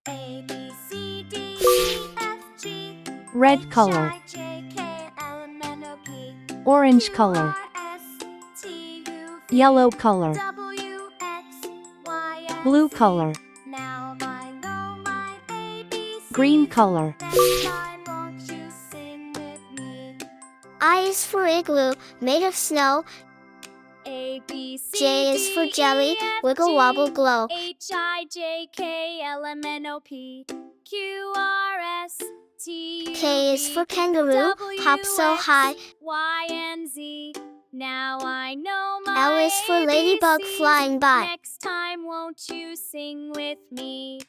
A, B, C, D, E, F, G, Red color. H, I, J, K, L, M, N, O, P, Orange Q, color. R, S, T, U, V, Yellow color. W, X, Y, and Blue Z. color. Now I know my ABCs. Green color. Next time, won't you sing with me? I is for igloo, made of snow. A, B, C, J is for D, jelly, E, F, wiggle G, wobble glow. H, I, J, K, L, M, N, O, P, Q, R, S, T, U, K is V, for kangaroo, W, hop so X, high. Y, and Z. Now I know my L is for ladybug, ABCs. flying by. Next time, won't you sing with me?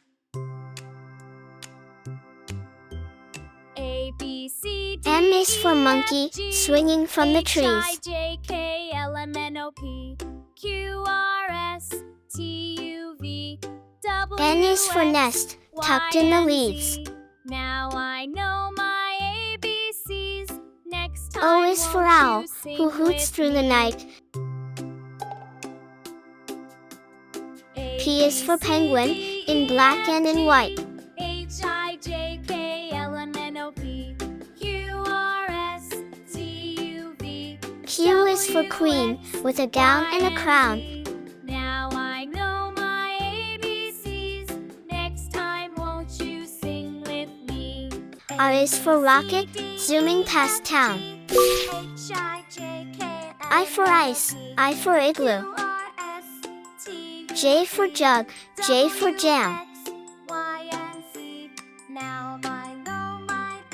A, B, C, D, M is for E, monkey, F, G, swinging from the H, I, trees. J, K, L, M, N, O, P, Q, R, S, T, U, V, W, N is for X, nest, Y, tucked in the and leaves. Z. Now I know my ABCs. Next time, O is for won't owl, you sing who hoots with through the me? night. A, P is for B, C, penguin, D, in E, black F, and in G, white. H, I, J, K, L, M, N, O, P, Q, R, S, T, U, V. Q is for queen, with a gown and a crown. Now I know my ABCs. Next time, won't you sing with me? R is for rocket, zooming past town. I for ice, I for igloo. J for jug, J for jam.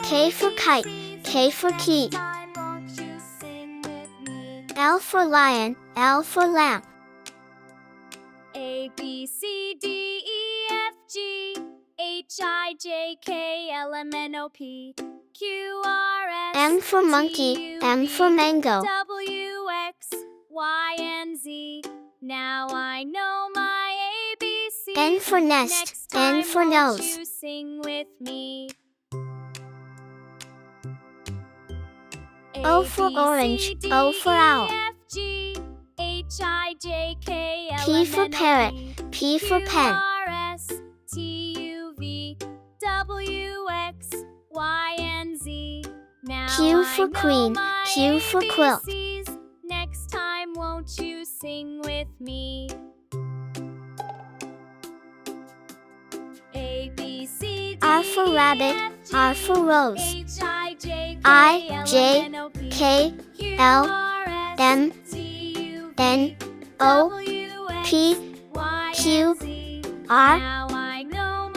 K for kite, K for key. L for lion, L for lamp. A, B, C, D, E, F, G, H, I, J, K, L, M, N, O, P, Q, R, S, M for monkey, T, U, M for V, mango. W, X, Y, and Z. Now I know my ABCs. N for nest, Next time, N for won't nose. you sing with me? O for orange, O for owl. P for parrot, P for pen. Q for queen, Q for quilt. Next time, won't you sing with me? A, B, C, D, R for rabbit, E, F, G, R for rose. H, I, J, I, J, K, L, M, N, O, P, Q, R,